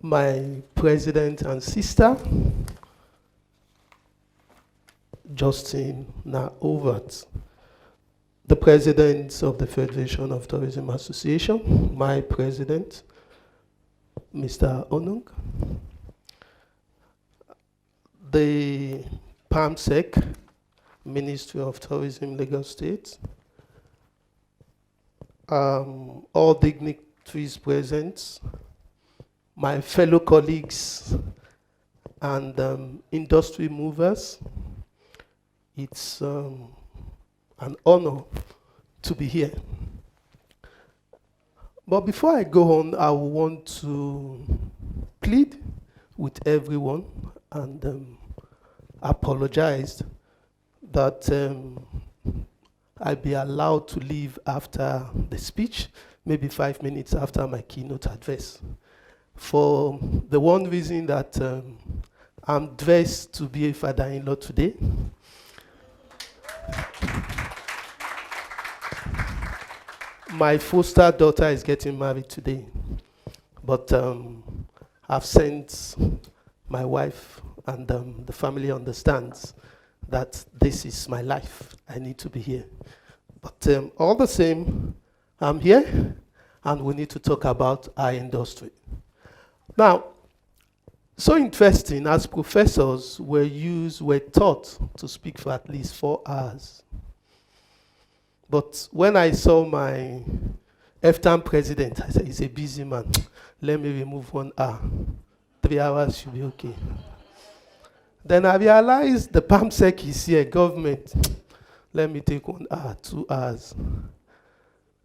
my president and sister, Justin Naovat, the president of the Federation of Tourism Association, my president, Mr. Onung, the PAMSEC, Ministry of Tourism, Lagos State, all dignitaries present, my fellow colleagues and industry movers. It's an honor to be here. But before I go on, I want to plead with everyone and apologize that I'll be allowed to leave after the speech, maybe 5 minutes after my keynote address. For the one reason that I'm dressed to be a father-in-law today. My foster daughter is getting married today, but I've sent my wife, and the family understands that this is my life. I need to be here. But all the same, I'm here, and we need to talk about our industry. Now, so interesting, as professors, we're taught to speak for at least 4 hours. But when I saw my FTAM president, I said, he's a busy man. Let me remove 1 hour. 3 hours should be okay. Then I realized the PAMSEC is here, government. Let me take 1 hour, 2 hours.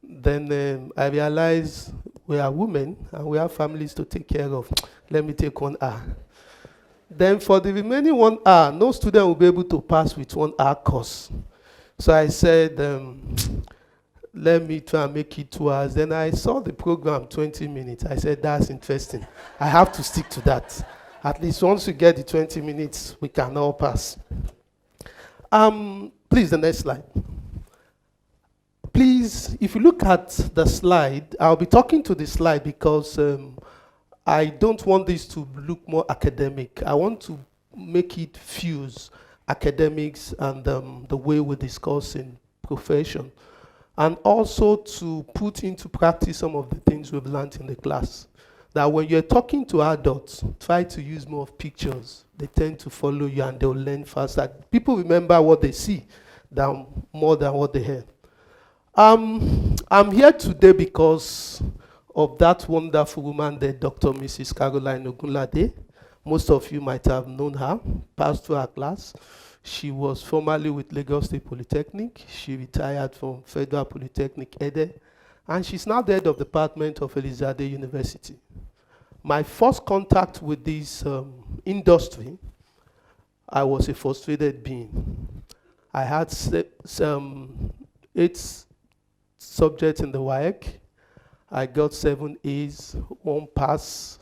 Then I realized we are women and we have families to take care of. Let me take 1 hour. Then for the remaining 1 hour, no student will be able to pass with 1 hour course. So I said, let me try and make it 2 hours. Then I saw the program, 20 minutes. I said, that's interesting. I have to stick to that. At least once we get the 20 minutes, we can all pass. Please, the next slide. Please, if you look at the slide, I'll be talking to the slide because I don't want this to look more academic. I want to make it fuse academics and the way we discuss in profession, and also to put into practice some of the things we've learned in the class. That when you're talking to adults, try to use more of pictures. They tend to follow you and they'll learn faster. People remember what they see more than what they hear. I'm here today because of that wonderful woman there, Dr. Mrs. Caroline Ogunlade. Most of you might have known her, passed through her class. She was formerly with Lagos State Polytechnic. She retired from Federal Polytechnic, Ede, and she's now the head of the department of Atiba University. My first contact with this industry, I was a frustrated being. I had 8 subjects in the WAEC. I got 7 A's, 1 pass,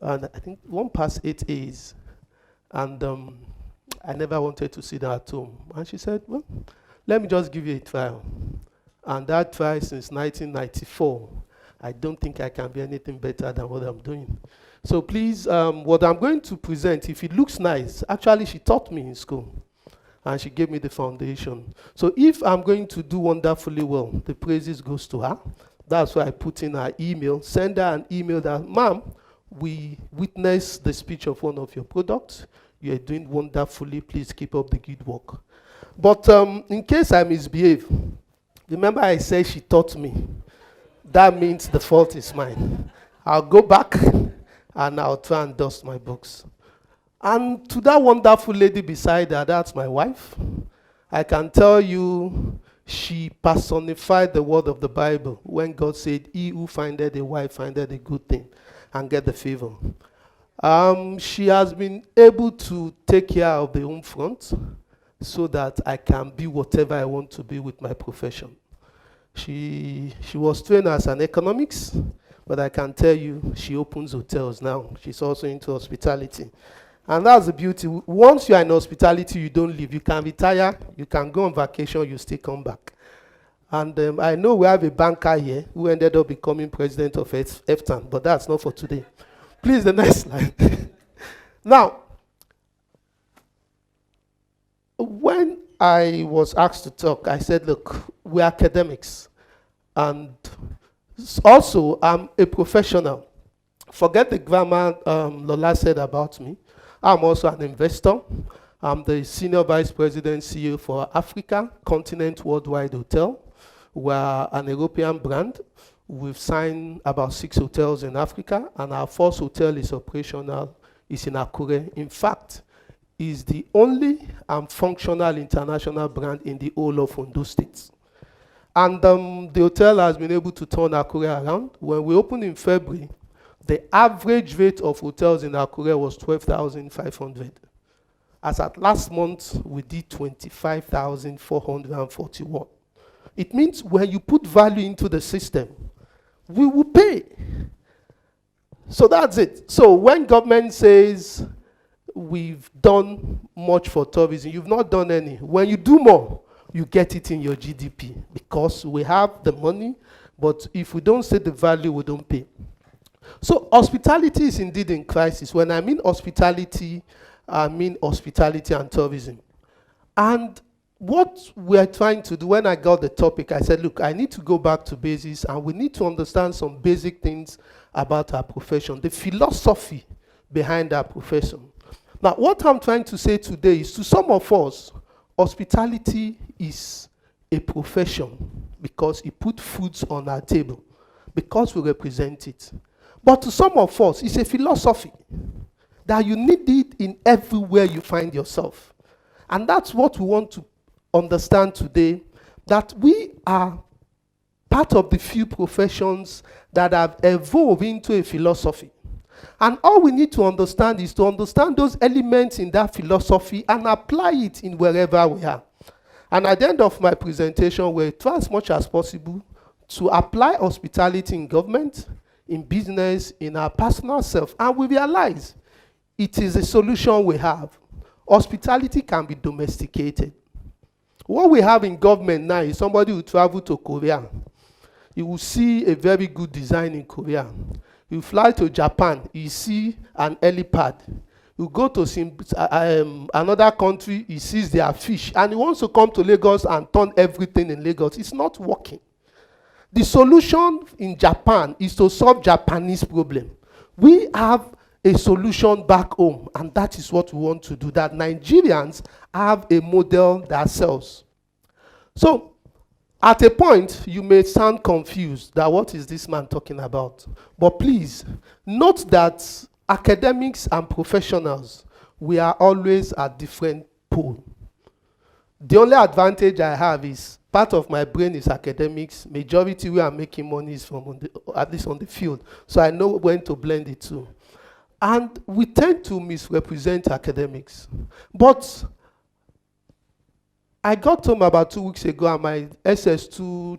and I think 1 pass, 8 A's. And I never wanted to sit at home. And she said, well, let me just give you a trial. And that trial since 1994. I don't think I can be anything better than what I'm doing. So please, what I'm going to present, if it looks nice, actually she taught me in school. And she gave me the foundation. So if I'm going to do wonderfully well, the praises goes to her. That's why I put in her email, send her an email that, ma'am, we witnessed the speech of one of your products. You are doing wonderfully. Please keep up the good work. But in case I misbehave, remember I said she taught me. That means the fault is mine. I'll go back and I'll try and dust my books. And to that wonderful lady beside her, that's my wife. I can tell you, she personified the word of the Bible when God said, he who findeth a wife findeth a good thing and get the favor. She has been able to take care of the home front so that I can be whatever I want to be with my profession. She was trained as an economics, but I can tell you she opens hotels now. She's also into hospitality. And that's the beauty. Once you are in hospitality, you don't leave. You can retire, you can go on vacation, you still come back. And I know we have a banker here who ended up becoming president of FTAN, but that's not for today. Please, the next slide. Now, when I was asked to talk, I said, look, we're academics. And also, I'm a professional. Forget the grammar Lola said about me. I'm also an investor. I'm the Senior Vice President CEO for Africa Continent Worldwide Hotel. We're an European brand. We've signed about 6 hotels in Africa, and our first hotel is operational, is in Akure. In fact, is the only functional international brand in the whole of Ondo State. And the hotel has been able to turn Akure around. When we opened in February, the average rate of hotels in Akure was 12,500. As at last month, we did 25,441. It means when you put value into the system, we will pay. So that's it. So when government says we've done much for tourism, you've not done any. When you do more, you get it in your GDP because we have the money, but if we don't say the value, we don't pay. So hospitality is indeed in crisis. When I mean hospitality and tourism. And what we're trying to do, when I got the topic, I said, look, I need to go back to basics, and we need to understand some basic things about our profession, the philosophy behind our profession. Now, what I'm trying to say today is, to some of us, hospitality is a profession because it puts foods on our table, because we represent it. But to some of us, it's a philosophy that you need it in everywhere you find yourself. And that's what we want to understand today, that we are part of the few professions that have evolved into a philosophy. And all we need to understand is to understand those elements in that philosophy and apply it in wherever we are. And at the end of my presentation, we'll try as much as possible to apply hospitality in government, in business, in our personal self. And we realize it is a solution we have. Hospitality can be domesticated. What we have in government now is somebody who travel to Korea. You will see a very good design in Korea. You fly to Japan, you see an helipad. You go to another country, he sees their fish, and he wants to come to Lagos and turn everything in Lagos. It's not working. The solution in Japan is to solve Japanese problem. We have a solution back home, and that is what we want to do, that Nigerians have a model that sells. So, at a point, you may sound confused that what is this man talking about? But please, note that academics and professionals, we are always at different poles. The only advantage I have is part of my brain is academics. Majority where I'm making money is from, at least on the field. So I know when to blend it too. And we tend to misrepresent academics. But I got home about 2 weeks ago, and my SS2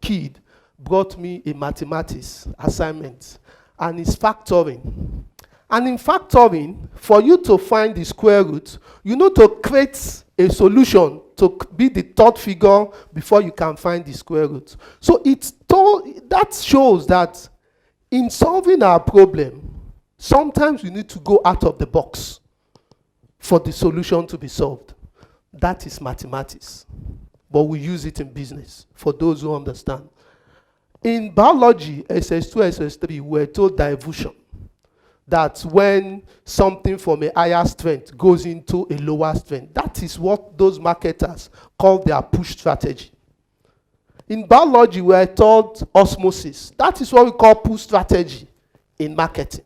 kid brought me a mathematics assignment, and it's factoring. And in factoring, for you to find the square root, you need to create a solution to be the third figure before you can find the square root. So that shows that in solving our problem, sometimes we need to go out of the box for the solution to be solved. That is mathematics. But we use it in business, for those who understand. In biology, SS2, SS3, we're told diversion. That when something from a higher strength goes into a lower strength, that is what those marketers call their push strategy. In biology, we're taught osmosis. That is what we call push strategy in marketing.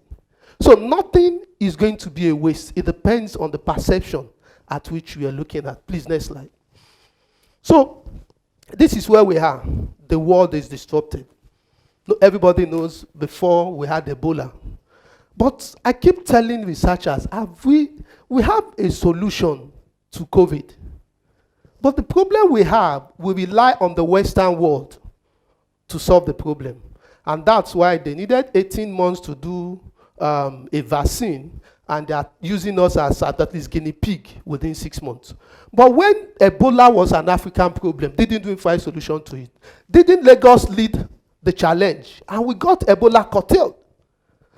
So nothing is going to be a waste. It depends on the perception at which we are looking at. Please, next slide. So this is where we are. The world is disrupted. Everybody knows before we had Ebola. But I keep telling researchers, we have a solution to COVID. But the problem we have, we rely on the Western world to solve the problem. And that's why they needed 18 months to do a vaccine, and they are using us as at least guinea pig within 6 months. But when Ebola was an African problem, they didn't find a solution to it. Didn't Lagos lead the challenge? And we got Ebola curtailed.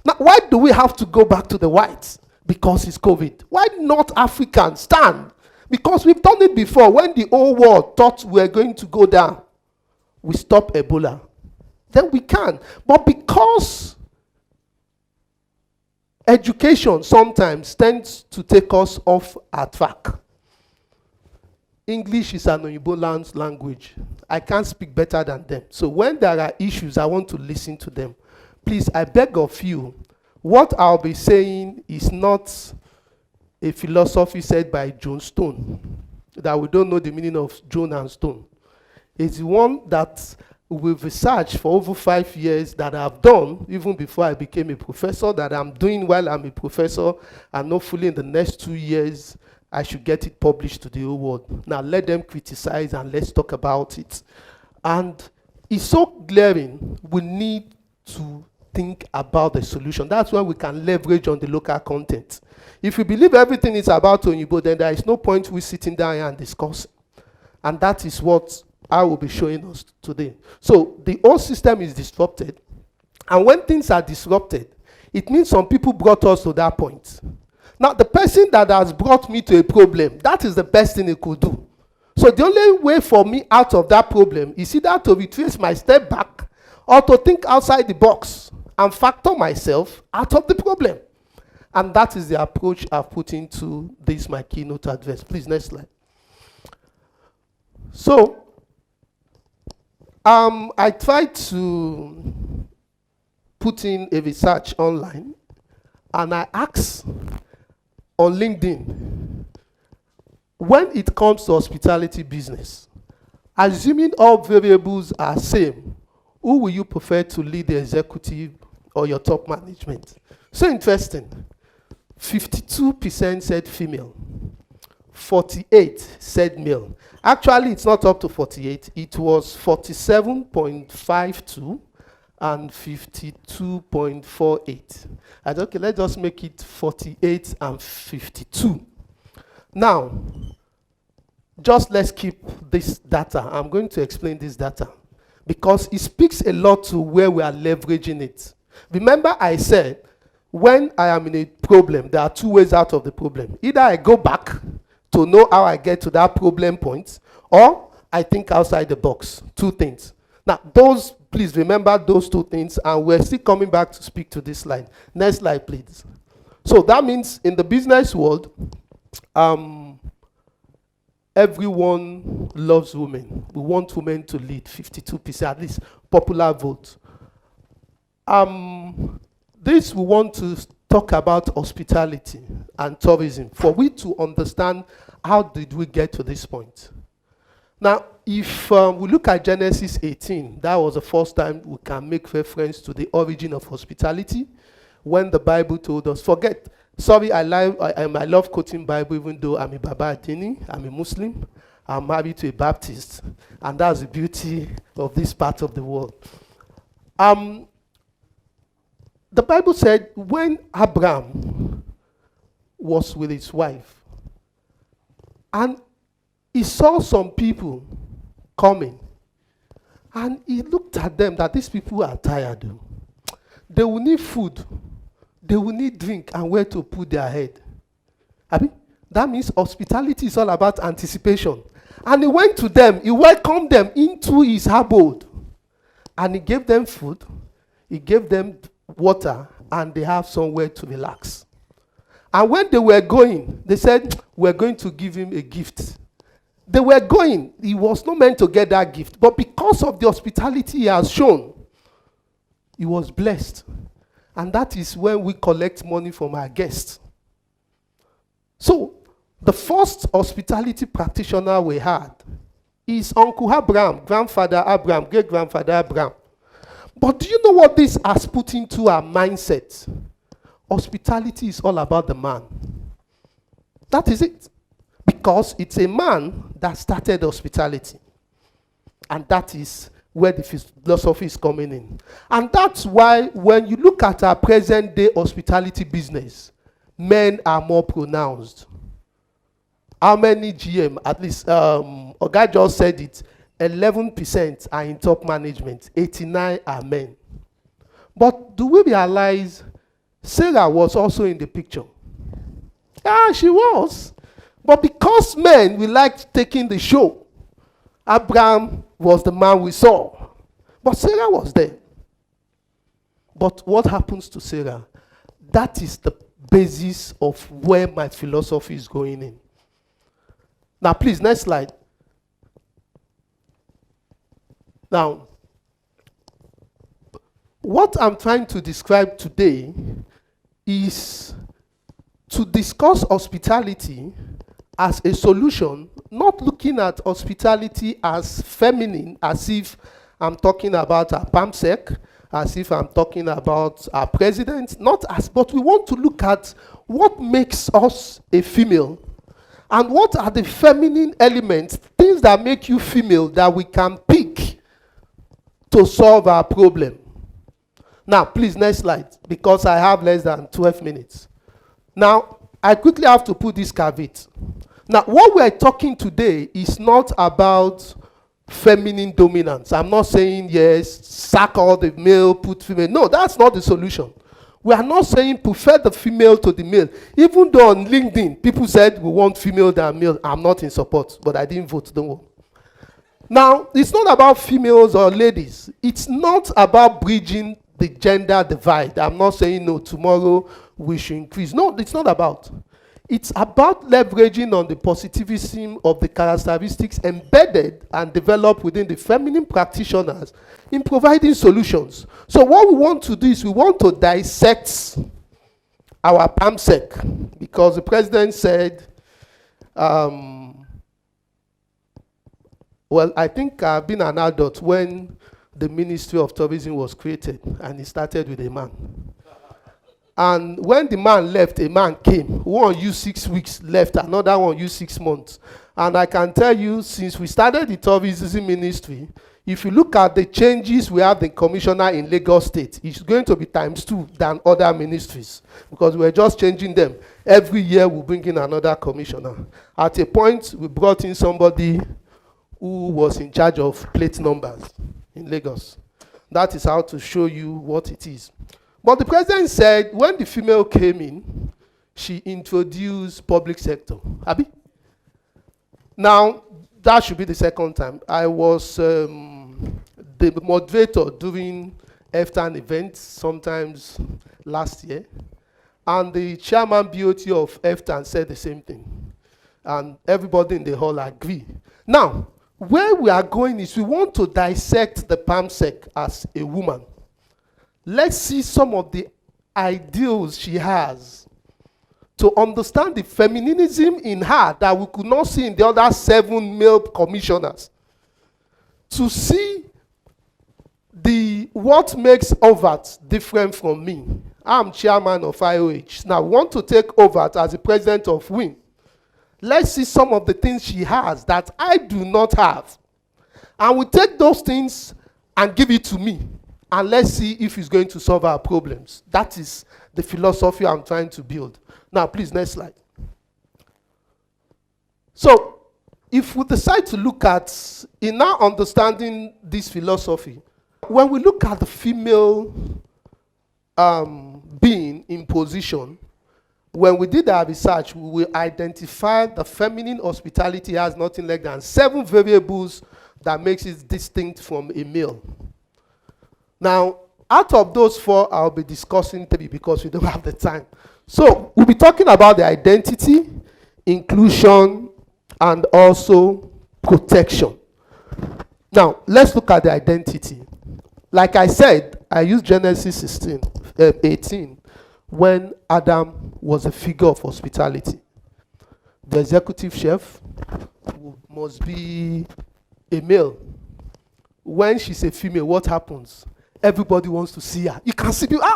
Now, why do we have to go back to the whites? Because it's COVID. Why not Africans stand? Because we've done it before. When the whole world thought we were going to go down, we stopped Ebola. Then we can. But because education sometimes tends to take us off our track. English is an Oyibo language. I can't speak better than them. So when there are issues, I want to listen to them. Please, I beg of you, what I'll be saying is not a philosophy said by John Stone, that we don't know the meaning of John and Stone. It's one that we've researched for over 5 years, that I've done even before I became a professor, that I'm doing while I'm a professor, and hopefully in the next 2 years, I should get it published to the whole world. Now let them criticize and let's talk about it. And it's so glaring, we need to think about the solution. That's why we can leverage on the local content. If you believe everything is about Oyibo, then there is no point we sitting down here and discussing. And that is what I will be showing us today. So the whole system is disrupted. And when things are disrupted, it means some people brought us to that point. Now, the person that has brought me to a problem, that is the best thing he could do. So the only way for me out of that problem is either to retrace my step back or to think outside the box and factor myself out of the problem. And that is the approach I've put into this, my keynote address. Please, next slide. So, I tried to put in a research online, and I asked on LinkedIn, when it comes to hospitality business, assuming all variables are same, who will you prefer to lead the executive or your top management? So interesting. 52% said female. 48 said male. Actually, it's not up to 48. It was 47.52 and 52.48. I said, okay, let's just make it 48 and 52. Now, just let's keep this data. I'm going to explain this data because it speaks a lot to where we are leveraging it. Remember I said, when I am in a problem, there are two ways out of the problem. Either I go back to know how I get to that problem point, or I think outside the box. Two things. Now, please remember those two things, and we're still coming back to speak to this slide. Next slide, please. So that means in the business world, everyone loves women. We want women to lead, 52%, at least popular vote. This we want to talk about hospitality and tourism for we to understand how did we get to this point. Now, if we look at Genesis 18, that was the first time we can make reference to the origin of hospitality when the Bible told us, I love quoting Bible even though I'm a Babalola, I'm a Muslim, I'm married to a Baptist, and that's the beauty of this part of the world. The Bible said when Abraham was with his wife, and he saw some people coming, and he looked at them that these people are tired. They will need food, they will need drink, and where to put their head. That means hospitality is all about anticipation. And he went to them, he welcomed them into his abode, and he gave them food, he gave them water, and they have somewhere to relax. And when they were going, they said, we're going to give him a gift. They were going, he was not meant to get that gift, but because of the hospitality he has shown, he was blessed. And that is when we collect money from our guests. So, the first hospitality practitioner we had is Uncle Abraham, Grandfather Abraham, Great-grandfather Abraham. But do you know what this has put into our mindset? Hospitality is all about the man. That is it. Because it's a man that started hospitality. And that is where the philosophy is coming in. And that's why when you look at our present day hospitality business, men are more pronounced. How many GM, at least, Oga just said it, 11% are in top management, 89 are men. But do we realize Sarah was also in the picture. Yeah, she was. But because men, we liked taking the show, Abraham was the man we saw. But Sarah was there. But what happens to Sarah? That is the basis of where my philosophy is going in. Now, please, next slide. Now, what I'm trying to describe today is to discuss hospitality as a solution, not looking at hospitality as feminine, as if I'm talking about our PAMSEC, as if I'm talking about our president, not as, but we want to look at what makes us a female and what are the feminine elements, things that make you female that we can pick to solve our problem. Now, please, next slide, because I have less than 12 minutes. Now, I quickly have to put this caveat. Now, what we're talking today is not about feminine dominance. I'm not saying, yes, sack all the male, put female. No, that's not the solution. We are not saying prefer the female to the male. Even though on LinkedIn, people said we want female than male. I'm not in support, but I didn't vote, don't worry. Now, it's not about females or ladies. It's not about bridging the gender divide. I'm not saying, no, tomorrow we should increase. No, it's not about. It's about leveraging on the positivism of the characteristics embedded and developed within the feminine practitioners in providing solutions. So what we want to do is we want to dissect our PAMSEC, because the president said, well, I think I've been an adult when the Ministry of Tourism was created, and it started with a man. And when the man left, a man came. One used 6 weeks, left. Another one used 6 months. And I can tell you, since we started the tourism ministry, if you look at the changes we have the commissioner in Lagos State, it's going to be ×2 than other ministries, because we're just changing them. Every year we bring in another commissioner. At a point, we brought in somebody who was in charge of plate numbers in Lagos. That is how to show you what it is. But the president said when the female came in, she introduced public sector. Abi? Now, that should be the second time. I was the moderator during EFTAN events, sometimes last year. And the chairman BOT of EFTAN said the same thing. And everybody in the hall agreed. Now, where we are going is we want to dissect the PAMSEC as a woman. Let's see some of the ideals she has to understand the feminism in her that we could not see in the other 7 male commissioners. To see what makes OVAT different from me. I'm chairman of IOH. Now, we want to take OVAT as the president of WIN. Let's see some of the things she has that I do not have. And we take those things and give it to me. And let's see if it's going to solve our problems. That is the philosophy I'm trying to build. Now, please, next slide. So, if we decide to look at, in our understanding this philosophy, when we look at the female being in position, when we did our research, we will identify the feminine hospitality has nothing less than 7 variables that makes it distinct from a male. Now, out of those 4, I'll be discussing 3 because we don't have the time. So, we'll be talking about the identity, inclusion, and also protection. Now, let's look at the identity. Like I said, I used Genesis 18, when Adam was a figure of hospitality. The executive chef must be a male. When she's a female, what happens? Everybody wants to see her. You can see people,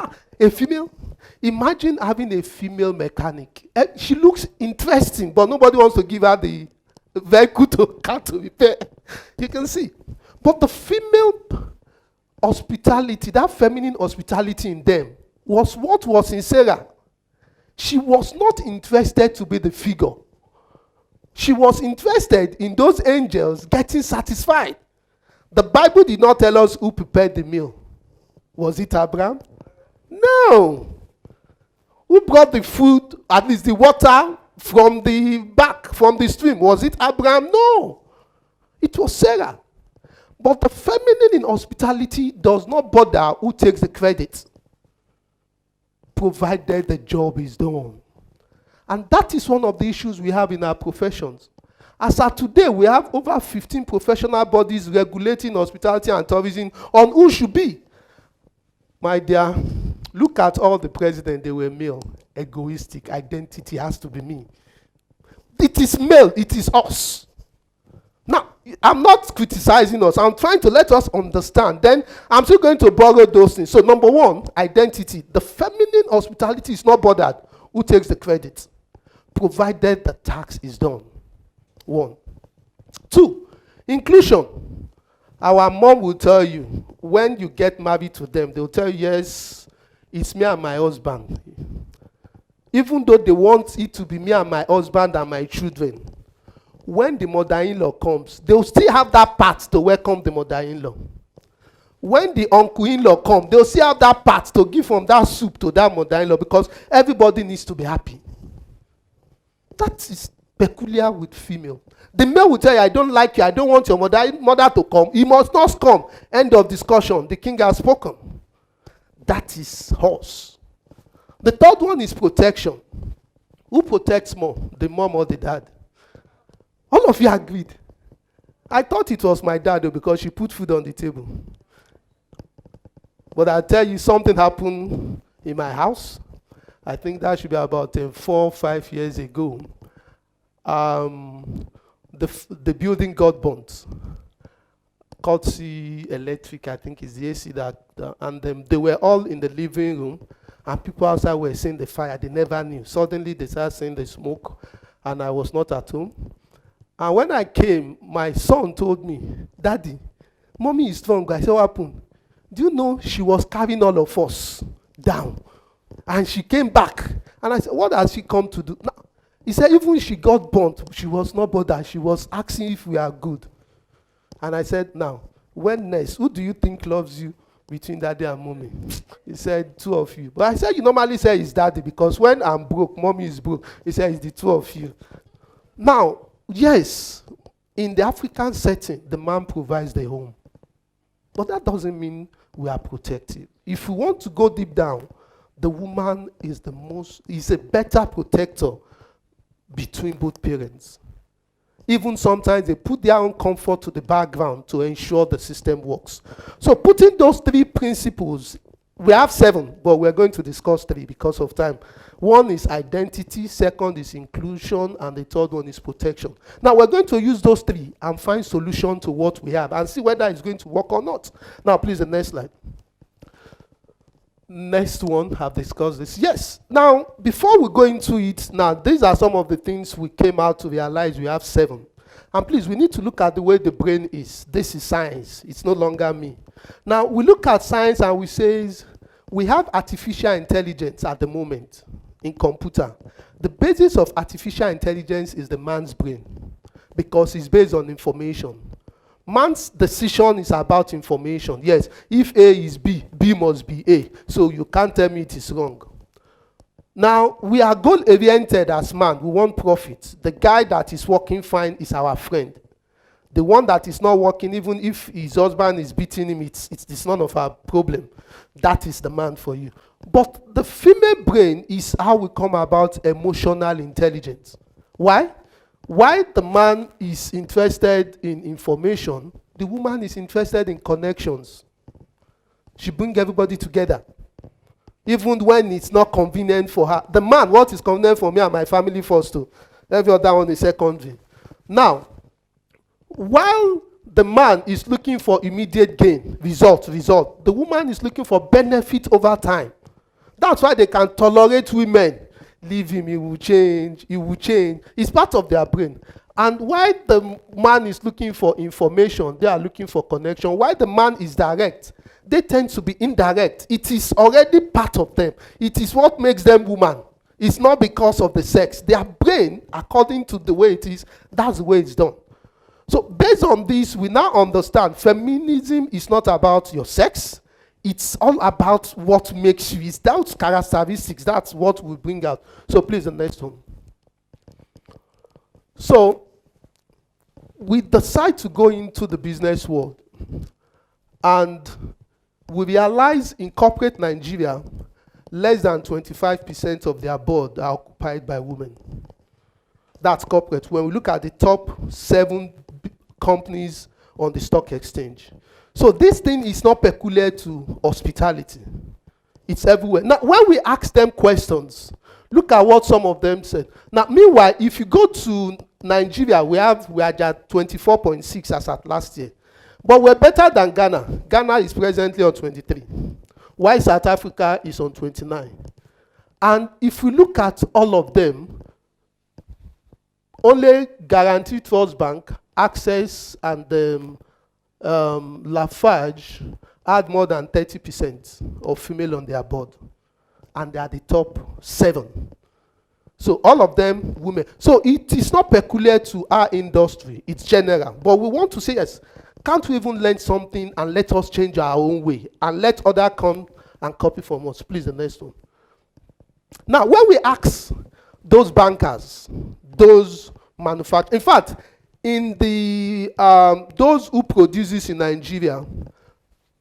a female. Imagine having a female mechanic. She looks interesting, but nobody wants to give her the vehicle to repair. You can see. But the female hospitality, that feminine hospitality in them, was what was in Sarah. She was not interested to be the figure. She was interested in those angels getting satisfied. The Bible did not tell us who prepared the meal. Was it Abraham? No. Who brought the food, at least the water, from the back, from the stream? Was it Abraham? No. It was Sarah. But the feminine in hospitality does not bother who takes the credit, provided the job is done. And that is one of the issues we have in our professions. As of today, we have over 15 professional bodies regulating hospitality and tourism on who should be. My dear, look at all the presidents, they were male. Egoistic, identity has to be me. It is male, it is us. Now, I'm not criticizing us. I'm trying to let us understand. Then I'm still going to borrow those things. So number one, identity. The feminine hospitality is not bothered who takes the credit, provided the tax is done. 1. 2, inclusion. Our mom will tell you, when you get married to them, they'll tell you, yes, it's me and my husband. Even though they want it to be me and my husband and my children, when the mother-in-law comes, they'll still have that part to welcome the mother-in-law. When the uncle-in-law comes, they'll still have that part to give from that soup to that mother-in-law, because everybody needs to be happy. That is peculiar with female. The male will tell you, I don't like you, I don't want your mother to come. He must not come. End of discussion. The king has spoken. That is horse. The third one is protection. Who protects more, the mom or the dad? All of you agreed. I thought it was my dad, though, because she put food on the table. But I'll tell you, something happened in my house. I think that should be about 4 or 5 years ago. The building got burnt. Courtesy electric, I think is the AC that, and they were all in the living room, and people outside were seeing the fire. They never knew. Suddenly they started seeing the smoke, and I was not at home. And when I came, my son told me, Daddy, Mommy is strong. I said, what happened? Do you know she was carrying all of us down? And she came back. And I said, what has she come to do? Now, he said, even if she got burnt, she was not bothered. She was asking if we are good. And I said, now, when next, who do you think loves you between Daddy and Mommy? He said, 2 of you. But I said, you normally say it's Daddy, because when I'm broke, Mommy is broke. He said, it's the 2 of you. Now, yes, in the African setting, the man provides the home. But that doesn't mean we are protected. If we want to go deep down, the woman is a better protector between both parents. Even sometimes they put their own comfort to the background to ensure the system works. So putting those 3 principles, we have 7, but we're going to discuss 3 because of time. 1 is identity, 2nd is inclusion, and the 3rd one is protection. Now we're going to use those 3 and find solution to what we have and see whether it's going to work or not. Now please, the next slide. Next one, have discussed this. Yes. Now, before we go into it, now these are some of the things we came out to realize we have 7. And please, we need to look at the way the brain is. This is science. It's no longer me. Now, we look at science and we say we have artificial intelligence at the moment in computer. The basis of artificial intelligence is the man's brain, because it's based on information. Man's decision is about information. Yes, if A is B, B must be A. So you can't tell me it is wrong. Now, we are goal-oriented as man. We want profit. The guy that is working fine is our friend. The one that is not working, even if his husband is beating him, it's none of our problem. That is the man for you. But the female brain is how we come about emotional intelligence. Why? Why the man is interested in information, the woman is interested in connections. She brings everybody together. Even when it's not convenient for her. The man, what is convenient for me and my family first too. Every other one is secondary. Now, while the man is looking for immediate gain, result, the woman is looking for benefit over time. That's why they can tolerate women. Leave him, he will change. It's part of their brain. And while the man is looking for information, they are looking for connection. While the man is direct, they tend to be indirect. It is already part of them. It is what makes them woman. It's not because of the sex. Their brain, according to the way it is, that's the way it's done. So based on this, we now understand feminism is not about your sex. it's all about what makes you. It's those characteristics. That's what we bring out. So please, the next one. So we decide to go into the business world, and we realize in corporate Nigeria, less than 25% of their board are occupied by women. That's corporate. When we look at the top 7 companies on the stock exchange. So this thing is not peculiar to hospitality. It's everywhere. Now, when we ask them questions, look at what some of them said. Now, meanwhile, if you go to Nigeria, we are at 24.6 as at last year. But we're better than Ghana. Ghana is presently on 23. While South Africa is on 29. And if we look at all of them, only Guaranteed Trust Bank, Access, and Lafarge had more than 30% of female on their board. And they are the top 7. So all of them women. So it is not peculiar to our industry. It's general. But we want to say, yes, can't we even learn something and let us change our own way and let others come and copy from us? Please, the next one. Now, when we ask those bankers, those manufacturers, in fact, in the those who produces in Nigeria,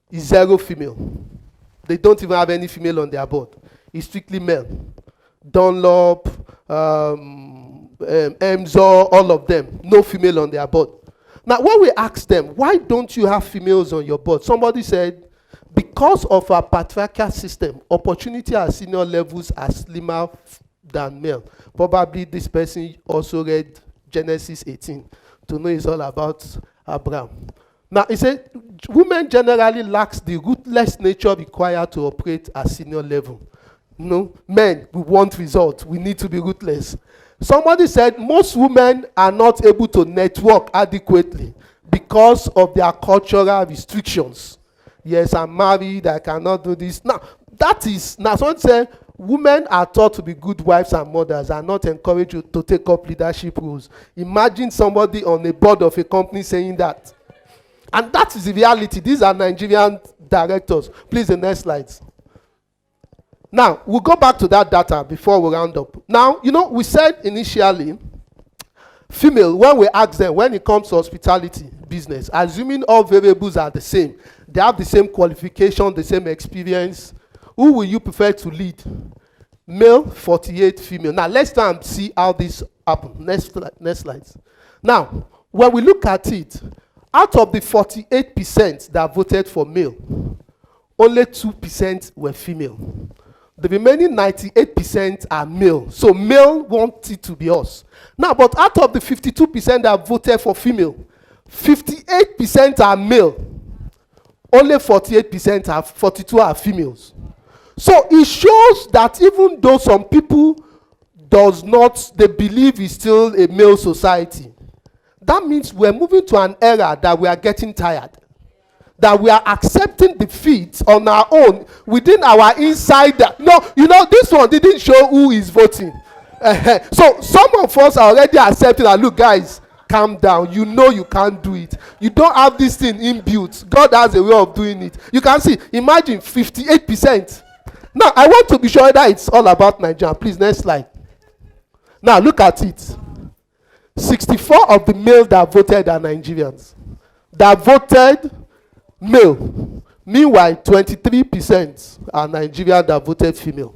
is 0 female. They don't even have any female on their board. It's strictly male. Dunlop, Emzor, all of them, no female on their board. Now, when we ask them, why don't you have females on your board? Somebody said, because of our patriarchal system, opportunity at senior levels are slimmer than male. Probably this person also read Genesis 18 to know it's all about Abraham. Now, he said, women generally lacks the ruthless nature required to operate at senior level. No, men, we want results. We need to be ruthless. Somebody said most women are not able to network adequately because of their cultural restrictions. Yes, I'm married, I cannot do this. Now, someone said women are taught to be good wives and mothers and not encouraged to take up leadership roles. Imagine somebody on the board of a company saying that. And that is the reality. These are Nigerian directors. Please, the next slide. Now, we'll go back to that data before we round up. Now, we said initially, female, when we ask them, when it comes to hospitality business, assuming all variables are the same, they have the same qualification, the same experience, who will you prefer to lead? Male, 48, female. Now, let's try and see how this happens. Next slide. Now, when we look at it, out of the 48% that voted for male, only 2% were female. The remaining 98% are male. So male wanted to be us. Now, but out of the 52% that voted for female, 58% are male. Only 42 are females. So it shows that even though some people they believe it's still a male society, that means we're moving to an era that we are getting tired. That we are accepting defeat on our own within our inside. No, this one didn't show who is voting. So some of us are already accepting that, look, guys, calm down. You can't do it. You don't have this thing inbuilt. God has a way of doing it. You can see, imagine 58%. Now, I want to be sure that it's all about Nigeria. Please, next slide. Now, look at it. 64 of the males that voted are Nigerians. That voted male. Meanwhile, 23% are Nigerian that voted female.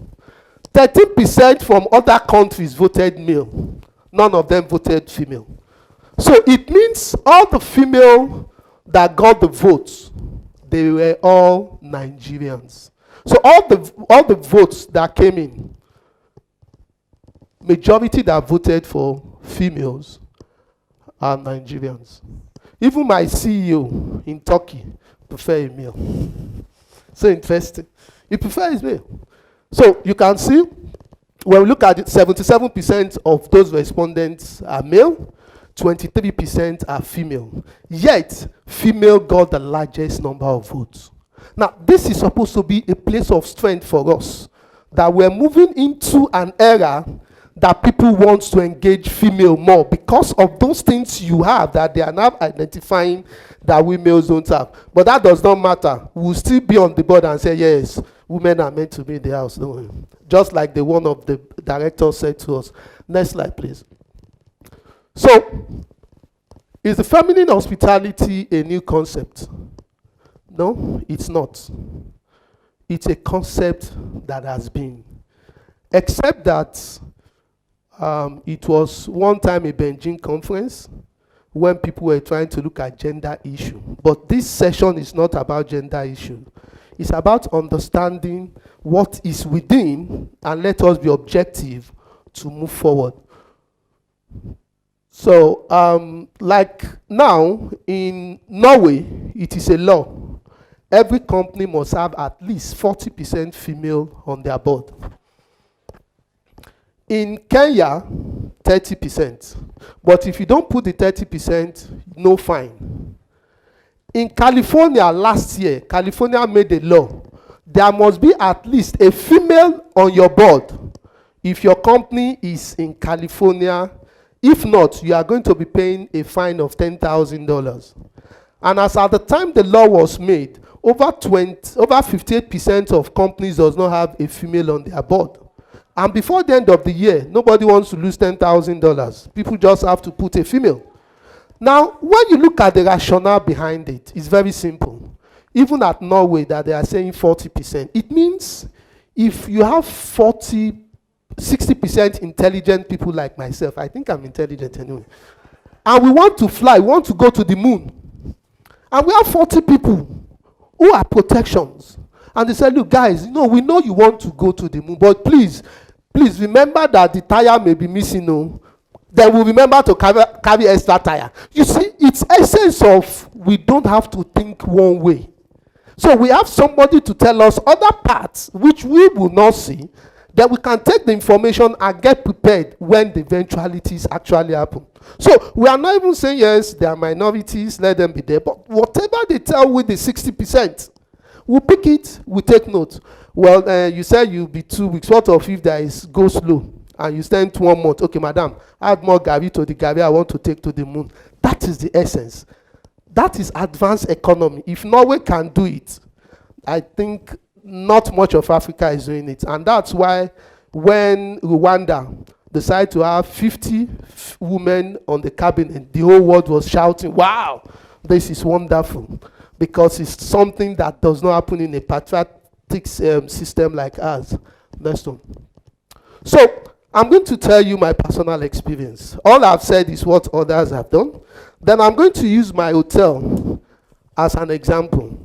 13% from other countries voted male. None of them voted female. So it means all the female that got the votes, they were all Nigerians. So all the votes that came in, majority that voted for females are Nigerians. Even my CEO in Turkey prefer a male. So interesting. He prefers male. So you can see, when we look at it, 77% of those respondents are male, 23% are female. Yet, female got the largest number of votes. Now, this is supposed to be a place of strength for us, that we're moving into an era that people want to engage female more because of those things you have that they are now identifying that we males don't have. But that does not matter. We'll still be on the board and say, yes, women are meant to be in the house. No. Just like the one of the directors said to us. Next slide, please. So, is the feminine hospitality a new concept? No, it's not. It's a concept that has been. Except that it was one time a Beijing conference when people were trying to look at gender issue. But this session is not about gender issue. It's about understanding what is within and let us be objective to move forward. So, like now in Norway, it is a law. Every company must have at least 40% female on their board. In Kenya, 30%. But if you don't put the 30%, no fine. In California last year, California made a law. There must be at least a female on your board if your company is in California. If not, you are going to be paying a fine of $10,000. And as at the time the law was made, over 58% of companies does not have a female on their board. And before the end of the year, nobody wants to lose $10,000. People just have to put a female. Now, when you look at the rationale behind it, it's very simple. Even at Norway, that they are saying 40%, it means if you have 60% intelligent people like myself, I think I'm intelligent anyway, and we want to fly, we want to go to the moon, and we have 40 people who are protections. And they said, look, guys, we know you want to go to the moon, but please remember that the tire may be missing. No, then we'll remember to carry extra tire. You see, it's essence of we don't have to think one way. So we have somebody to tell us other parts which we will not see, that we can take the information and get prepared when the eventualities actually happen. So we are not even saying, yes, there are minorities, let them be there, but whatever they tell with the 60%, we'll pick it, we'll take note. Well, you said you'll be 2 weeks. What if there is go slow and you spend 1 month? Okay, madam, add more Gary to the Gary I want to take to the moon. That is the essence. That is advanced economy. If Norway can do it, I think not much of Africa is doing it. And that's why when Rwanda decided to have 50 women on the cabinet, the whole world was shouting, wow, this is wonderful. Because it's something that does not happen in a patriotic system like ours. Next one. So, I'm going to tell you my personal experience. All I've said is what others have done. Then I'm going to use my hotel as an example.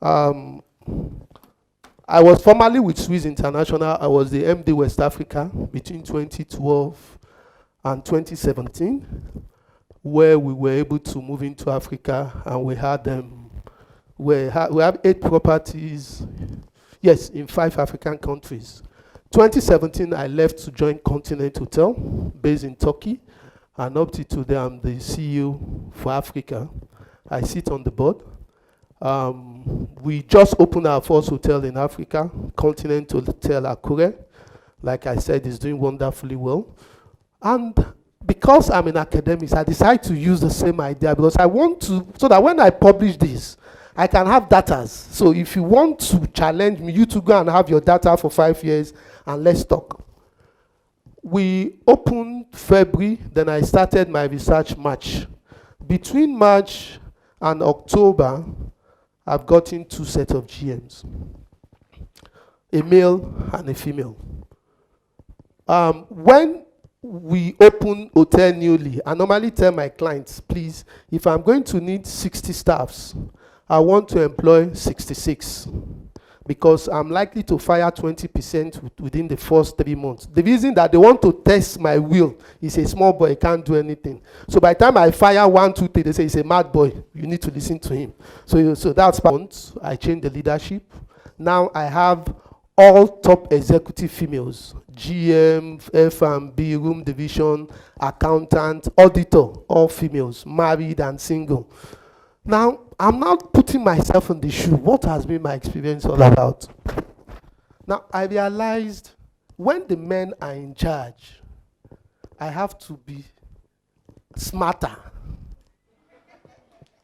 I was formerly with Swiss International. I was the MD West Africa between 2012 and 2017. Where we were able to move into Africa, and we had we have 8 properties, yes, in 5 African countries. 2017, I left to join Continent Hotel, based in Turkey, and up to today, I'm the CEO for Africa. I sit on the board. We just opened our first hotel in Africa, Continent Hotel Akure. Like I said, it's doing wonderfully well. And because I'm in academics, I decided to use the same idea because I want to, so that when I publish this, I can have data. So if you want to challenge me, you to go and have your data for 5 years and let's talk. We opened February, then I started my research March. Between March and October, I've gotten 2 sets of GMs, a male and a female. When we open hotel newly, I normally tell my clients, please, if I'm going to need 60 staffs, I want to employ 66 because I'm likely to fire 20% within the first 3 months. The reason that they want to test my will is a small boy, can't do anything. So by the time I fire 1, 2, 3, they say he's a mad boy. You need to listen to him. So that's part. I changed the leadership. Now I have all top executive females, GM, F&B, room division, accountant, auditor, all females, married and single. Now, I'm not putting myself in the shoe. What has been my experience all about? Now, I realized when the men are in charge, I have to be smarter.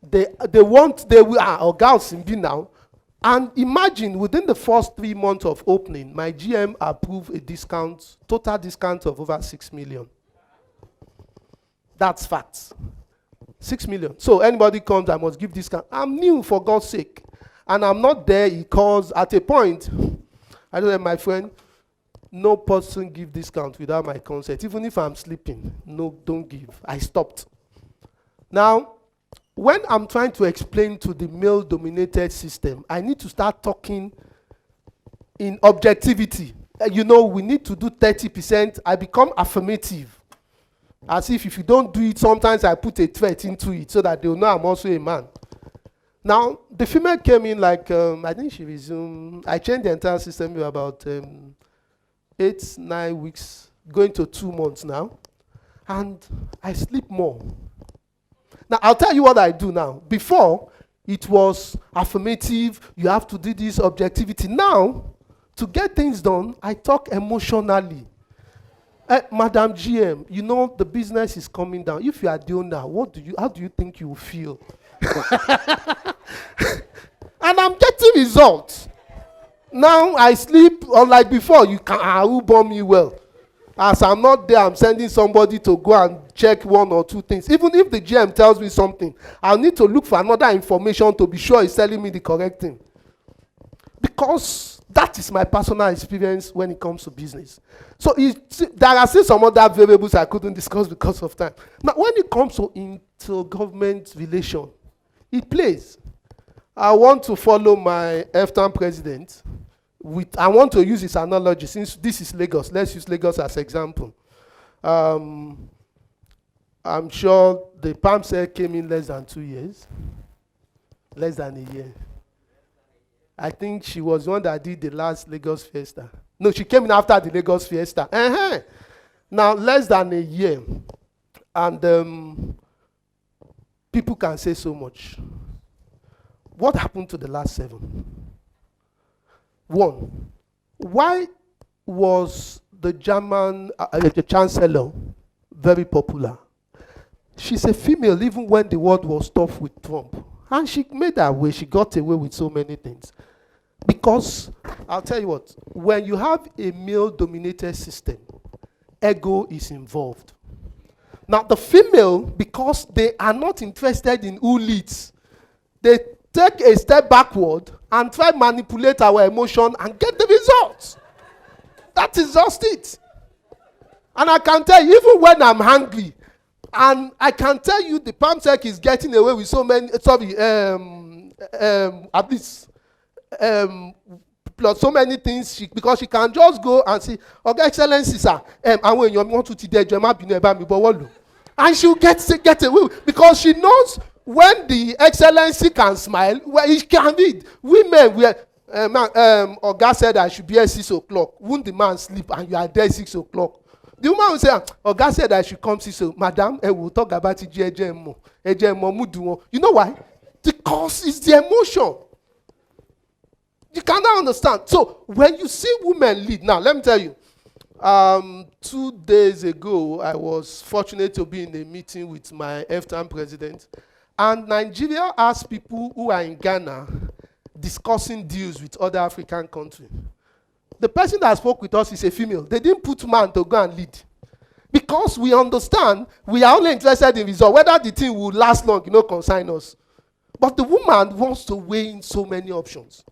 They will girls in B now. And imagine within the first 3 months of opening, my GM approved a discount, total discount of over 6 million. That's facts. 6 million. So anybody comes, I must give discount. I'm new, for God's sake. And I'm not there because at a point, I don't know, my friend, no person give discount without my consent. Even if I'm sleeping, no, don't give. I stopped. Now, when I'm trying to explain to the male-dominated system, I need to start talking in objectivity. You know, we need to do 30%. I become affirmative. As if you don't do it, sometimes I put a threat into it so that they'll know I'm also a man. Now, the female came in like, I think she resumed. I changed the entire system in about 8, 9 weeks, going to 2 months now. And I sleep more. Now, I'll tell you what I do now. Before, it was affirmative, you have to do this, objectivity. Now, to get things done, I talk emotionally. Madam GM, you know the business is coming down. If you are the owner, how do you think you will feel? And I'm getting results. Now I sleep, unlike before, you can who bomb me well. As I'm not there, I'm sending somebody to go and check 1 or 2 things. Even if the GM tells me something, I'll need to look for another information to be sure he's telling me the correct thing. Because that is my personal experience when it comes to business. So there are still some other variables I couldn't discuss because of time. Now, when it comes to inter-government relation, it plays. I want to follow my F-term president. I want to use his analogy. Since this is Lagos, let's use Lagos as example. I'm sure the PAMSEC came in less than 2 years. Less than a year. I think she was one that did the last Lagos Fiesta. No, she came in after the Lagos Fiesta. Now, less than a year. And people can say so much. What happened to the last 7? 1, why was the German the chancellor very popular? She's a female even when the world was tough with Trump. And she made her way, she got away with so many things. Because, I'll tell you what, when you have a male-dominated system, ego is involved. Now, the female, because they are not interested in who leads, they take a step backward and try to manipulate our emotion and get the results. That is just it. And I can tell you, even when I'm hungry, and I can tell you the PAMSEC is getting away with so many, at least, plus so many things, because she can just go and say, okay, Excellency, sir, and when you want to teach them, and she'll get away because she knows when the Excellency can smile, well, it can read. Women, Oga said I should be at 6 o'clock. Won't the man sleep and you are there 6 o'clock? The woman will say, Oga said I should come 6 o'clock. Madam, we'll talk about it. You know why? Because it's the emotion. You cannot understand. So when you see women lead, now let me tell you, 2 days ago, I was fortunate to be in a meeting with my F-term president. And Nigeria has people who are in Ghana discussing deals with other African countries. The person that spoke with us is a female. They didn't put man to go and lead. Because we understand, we are only interested in result. Whether the thing will last long, concern us. But the woman wants to weigh in so many options.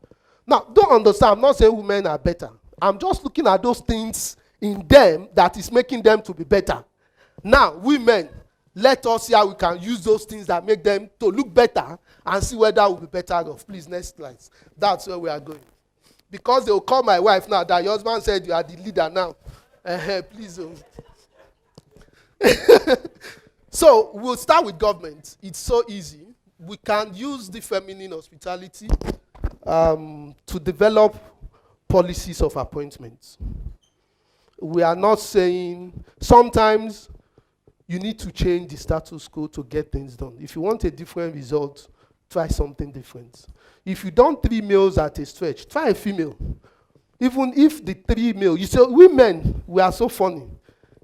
Now, don't understand, I'm not saying women are better. I'm just looking at those things in them that is making them to be better. Now, women, let us see how we can use those things that make them to look better and see whether we'll be better off. Please, next slide. That's where we are going. Because they will call my wife now that your husband said you are the leader now. Please. So we'll start with government. It's so easy. We can use the feminine hospitality to develop policies of appointments. We are not saying sometimes you need to change the status quo to get things done. If you want a different result, try something different. If you don't 3 males at a stretch, try a female. Even if the 3 male, you say, women, we are so funny.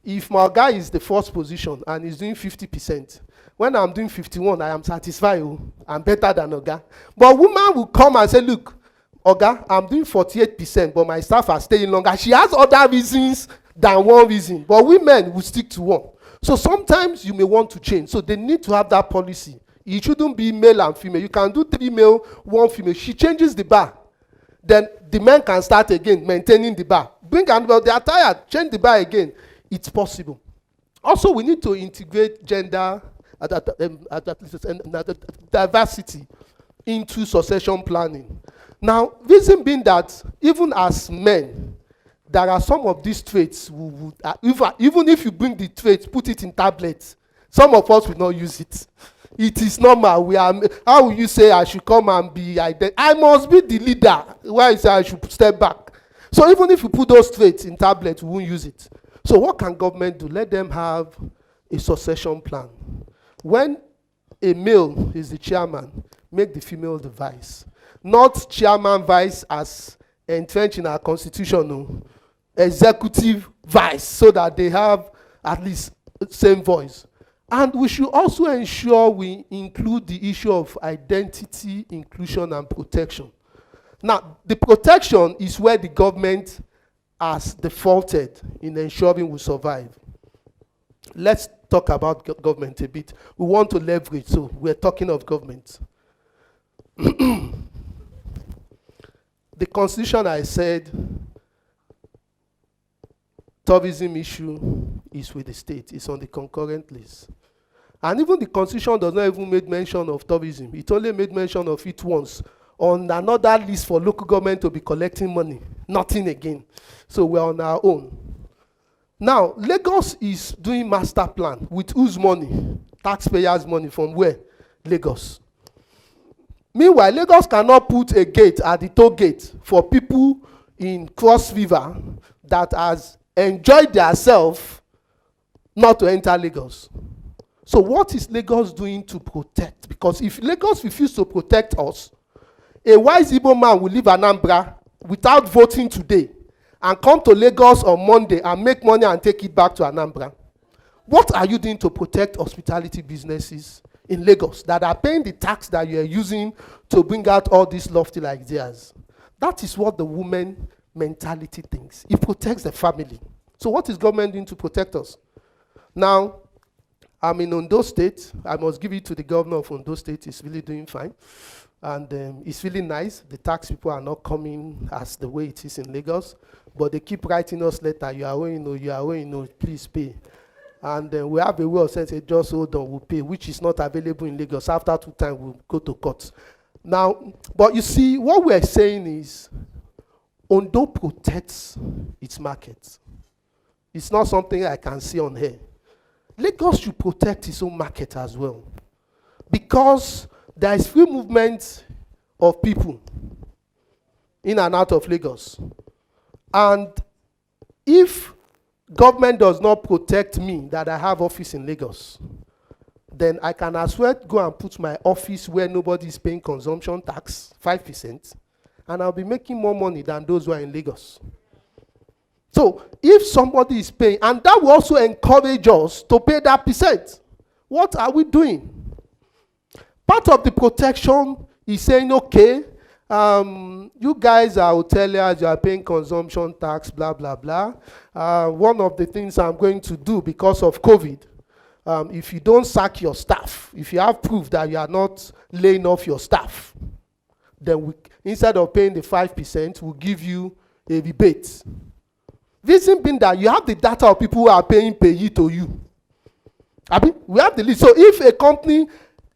If my guy is the first position and he's doing 50%, when I'm doing 51, I am satisfied. I'm better than Oga. But woman will come and say, look, Oga, I'm doing 48%, but my staff are staying longer. She has other reasons than one reason, but women will stick to one. So sometimes you may want to change. So they need to have that policy. It shouldn't be male and female. You can do 3 male, 1 female. She changes the bar. Then the men can start again, maintaining the bar. Bring and well, they are tired, change the bar again. It's possible. Also, we need to integrate gender diversity into succession planning. Now, reason being that even as men, there are some of these traits, even if you bring the traits, put it in tablets, some of us will not use it. It is normal. How will you say I should come and be I must be the leader. Why you say I should step back? So even if you put those traits in tablets, we won't use it. So what can government do? Let them have a succession plan. When a male is the chairman, make the female the vice. Not chairman vice as entrenched in our constitution, no. Executive vice, so that they have at least same voice. And we should also ensure we include the issue of identity, inclusion, and protection. Now, the protection is where the government has defaulted in ensuring we survive. Let's talk about government a bit. We want to leverage, so we're talking of government. The constitution, I said, tourism issue is with the state. It's on the concurrent list. And even the constitution does not even make mention of tourism. It only made mention of it once on another list for local government to be collecting money. Nothing again. So we're on our own. Now, Lagos is doing master plan with whose money? Taxpayers' money. From where? Lagos. Meanwhile, Lagos cannot put a gate at the toll gate for people in Cross River that has enjoyed themselves not to enter Lagos. So what is Lagos doing to protect? Because if Lagos refuses to protect us, a wise Igbo man will leave Anambra without voting today and come to Lagos on Monday and make money and take it back to Anambra. What are you doing to protect hospitality businesses in Lagos that are paying the tax that you are using to bring out all these lofty ideas? That is what the woman mentality thinks. It protects the family. So what is government doing to protect us? Now, I'm in Ondo State. I must give it to the governor of Ondo State. He's really doing fine. And it's really nice. The tax people are not coming as the way it is in Lagos. But they keep writing us letter. You are owing, you are owing, please pay. And we have a way of saying, just hold on, we'll pay, which is not available in Lagos. After 2 times, we'll go to court. Now, but you see, what we're saying is, Ondo protects its market. It's not something I can see on here. Lagos should protect its own market as well. Because there is free movement of people in and out of Lagos. And if government does not protect me that I have office in Lagos, then I can as well go and put my office where nobody is paying consumption tax, 5%, and I'll be making more money than those who are in Lagos. So if somebody is paying, and that will also encourage us to pay that percent, what are we doing? Part of the protection is saying, okay, you guys are hoteliers, you are paying consumption tax, blah, blah, blah. One of the things I'm going to do because of COVID, if you don't sack your staff, if you have proof that you are not laying off your staff, then instead of paying the 5%, we'll give you a rebate. Reason being that you have the data of people who are paying payee to you. We have the list. So if a company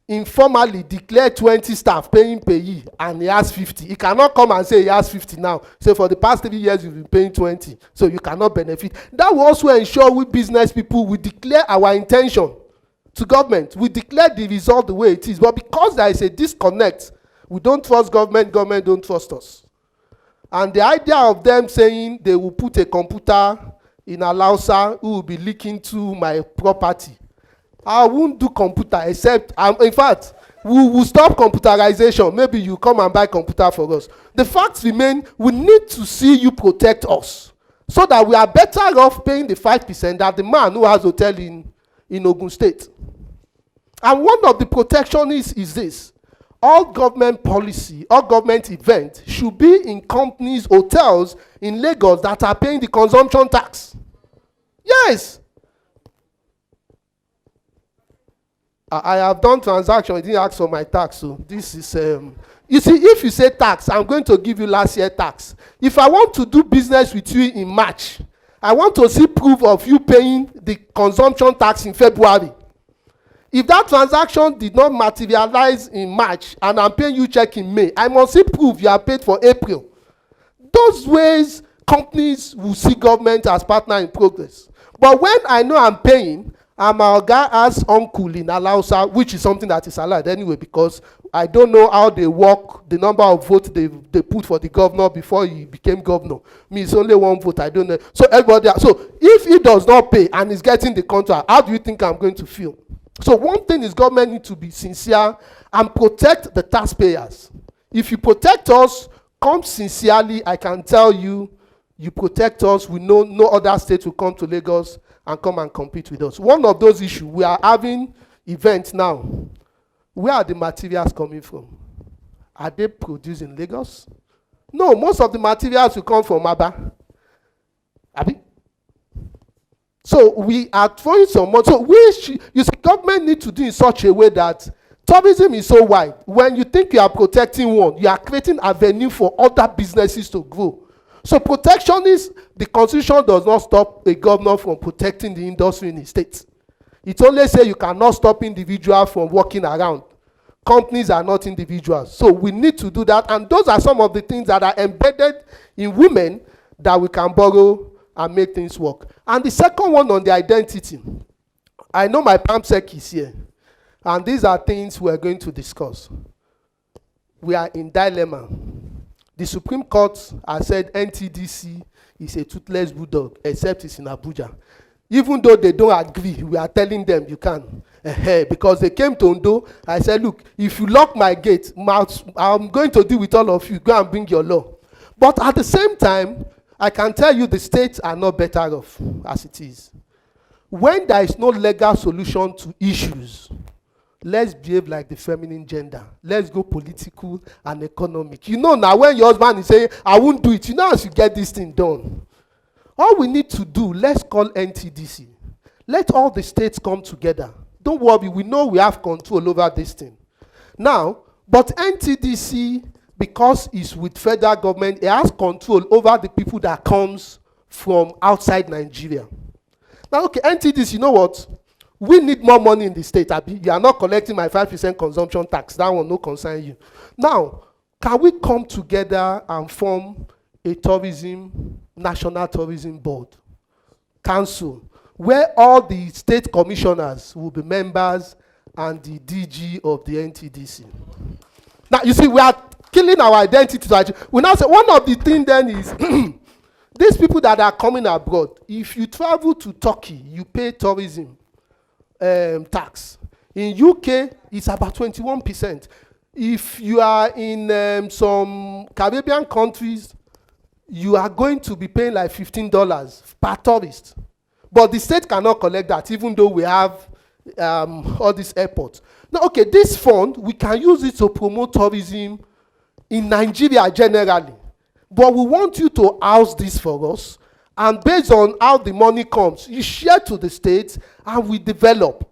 informally declare 20 staff paying payee and he has 50, he cannot come and say he has 50 now. So for the past 3 years, you've been paying 20, so you cannot benefit. That will also ensure we business people will declare our intention to government. We declare the result the way it is. But because there is a disconnect, we don't trust government, government don't trust us. And the idea of them saying they will put a computer in Alausa who will be leaking to my property, I won't do computer except, in fact, we will stop computerization. Maybe you come and buy computer for us. The facts remain, we need to see you protect us so that we are better off paying the 5% than the man who has hotel in Ogun State. And one of the protections is this: all government policy, all government events should be in companies, hotels in Lagos that are paying the consumption tax. Yes. I have done transactions, I didn't ask for my tax, so this is, you see, if you say tax, I'm going to give you last year tax. If I want to do business with you in March, I want to see proof of you paying the consumption tax in February. If that transaction did not materialize in March and I'm paying you check in May, I must see proof you are paid for April. Those ways, companies will see government as partner in progress. But when I know I'm paying, and my guy has uncle in Alausa, which is something that is allowed anyway, because I don't know how they work, the number of votes they put for the governor before he became governor. Me, it's only one vote, I don't know. So everybody, so if he does not pay and is getting the contract, how do you think I'm going to feel? So one thing is government need to be sincere and protect the taxpayers. If you protect us, come sincerely, I can tell you, you protect us, we know no other state will come to Lagos and come and compete with us. One of those issues, we are having events now. Where are the materials coming from? Are they produced in Lagos? No, most of the materials will come from Aba. Abi? So we are throwing some money. So you see, government need to do in such a way that tourism is so wide. When you think you are protecting one, you are creating avenue for other businesses to grow. So protection is, the constitution does not stop a governor from protecting the industry in his state. It only says you cannot stop individuals from walking around. Companies are not individuals. So we need to do that. And those are some of the things that are embedded in women that we can borrow and make things work. And the second one on the identity. I know my PAMSEC is here. And these are things we are going to discuss. We are in dilemma. The Supreme Court has said NTDC is a toothless bulldog, except it's in Abuja. Even though they don't agree, we are telling them you can. Because they came to Ondo, I said, look, if you lock my gate, I'm going to deal with all of you. Go and bring your law. But at the same time, I can tell you the states are not better off as it is. When there is no legal solution to issues, let's behave like the feminine gender. Let's go political and economic. You know now when your husband is saying, I won't do it, you know how to get this thing done. All we need to do, let's call NTDC. Let all the states come together. Don't worry, we know we have control over this thing. Now, but NTDC, because it's with federal government, it has control over the people that comes from outside Nigeria. Now, okay, NTDC, you know what? We need more money in the state, Abi. You are not collecting my 5% consumption tax. That one no concern you. Now, can we come together and form a national tourism board, council, where all the state commissioners will be members and the DG of the NTDC? Now, you see, we are killing our identity. We now say one of the things then is these people that are coming abroad, if you travel to Turkey, you pay tourism tax. In UK, it's about 21%. If you are in some Caribbean countries, you are going to be paying like $15 per tourist. But the state cannot collect that, even though we have all these airports. Now, okay, this fund, we can use it to promote tourism in Nigeria generally. But we want you to house this for us. And based on how the money comes, you share to the states and we develop.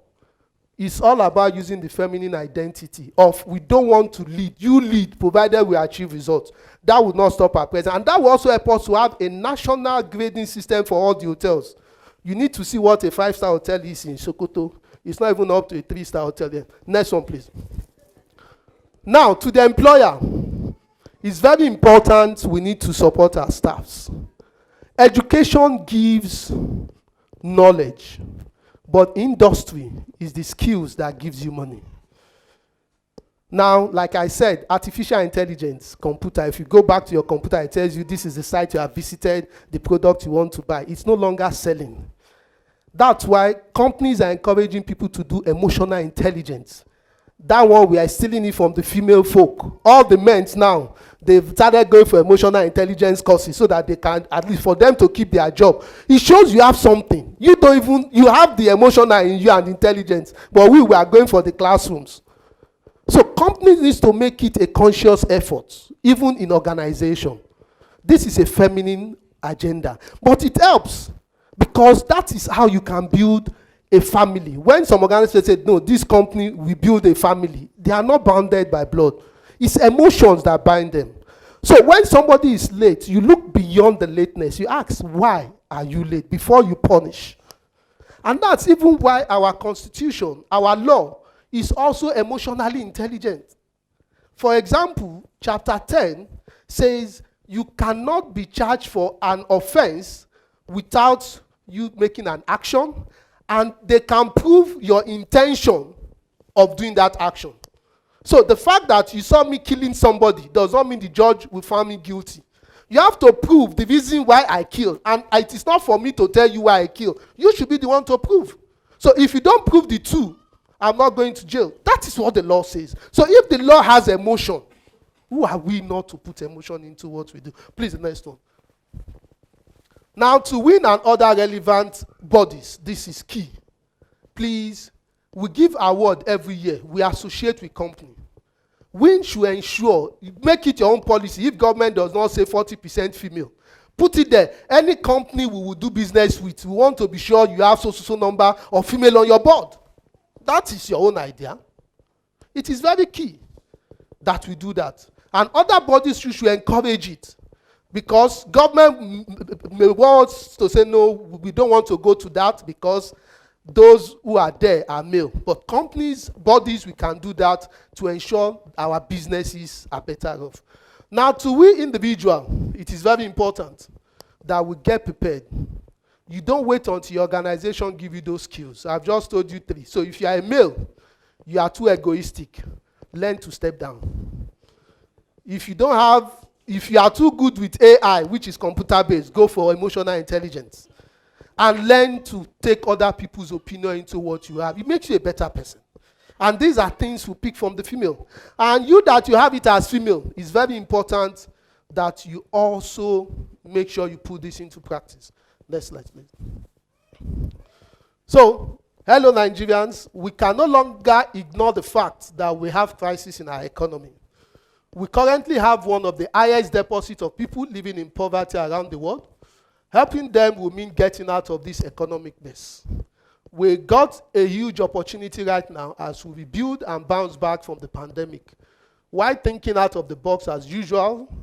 It's all about using the feminine identity of we don't want to lead. You lead, provided we achieve results. That will not stop our presence. And that will also help us to have a national grading system for all the hotels. You need to see what a 5-star hotel is in Sokoto. It's not even up to a 3-star hotel there. Next one, please. Now, to the employer, it's very important we need to support our staffs. Education gives knowledge, but industry is the skills that gives you money. Now, like I said, artificial intelligence, computer, if you go back to your computer, it tells you this is the site you have visited, the product you want to buy. It's no longer selling. That's why companies are encouraging people to do emotional intelligence. That one, we are stealing it from the female folk. All the men now, they've started going for emotional intelligence courses so that they can, at least for them to keep their job. It shows you have something. You don't even, you have the emotional in you and intelligence, but we are going for the classrooms. So companies need to make it a conscious effort, even in organization. This is a feminine agenda, but it helps because that is how you can build a family. When some organizations say, no, this company will build a family, they are not bounded by blood. It's emotions that bind them. So when somebody is late, you look beyond the lateness. You ask, why are you late? Before you punish. And that's even why our constitution, our law, is also emotionally intelligent. For example, chapter 10 says you cannot be charged for an offense without you making an action, and they can prove your intention of doing that action. So the fact that you saw me killing somebody does not mean the judge will find me guilty. You have to prove the reason why I killed, and it is not for me to tell you why I killed. You should be the one to prove. So if you don't prove the two, I'm not going to jail. That is what the law says. So if the law has emotion, who are we not to put emotion into what we do? Please, the next one. Now, to win and other relevant bodies, this is key. Please, we give award every year. We associate with company. We should ensure, make it your own policy. If government does not say 40% female, put it there. Any company we will do business with, we want to be sure you have so number of female on your board. That is your own idea. It is very key that we do that. And other bodies should encourage it. Because government may want to say, no, we don't want to go to that because those who are there are male. But companies, bodies, we can do that to ensure our businesses are better off. Now, to we individual, it is very important that we get prepared. You don't wait until your organization give you those skills. I've just told you 3. So if you are a male, you are too egoistic. Learn to step down. If you are too good with AI, which is computer-based, go for emotional intelligence. And learn to take other people's opinion into what you have. It makes you a better person. And these are things we pick from the female. And you that you have it as female, it's very important that you also make sure you put this into practice. Next slide, please. So, hello Nigerians, we can no longer ignore the fact that we have crisis in our economy. We currently have one of the highest deposits of people living in poverty around the world. Helping them will mean getting out of this economic mess. We got a huge opportunity right now as we rebuild and bounce back from the pandemic. While thinking out of the box as usual,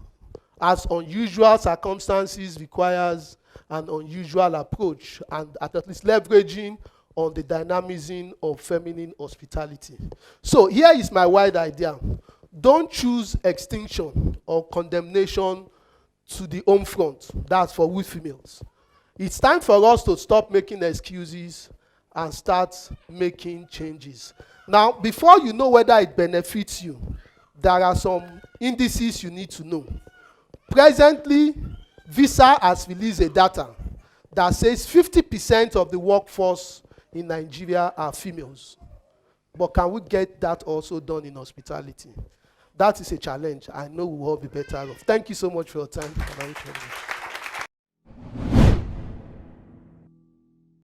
as unusual circumstances requires an unusual approach, and at least leveraging on the dynamism of feminine hospitality. So here is my wide idea. Don't choose extinction or condemnation to the home front. That's for we females. It's time for us to stop making excuses and start making changes. Now, before you know whether it benefits you, there are some indices you need to know. Presently, Visa has released a data that says 50% of the workforce in Nigeria are females. But can we get that also done in hospitality? That is a challenge. I know we will all be better off. Thank you so much for your time.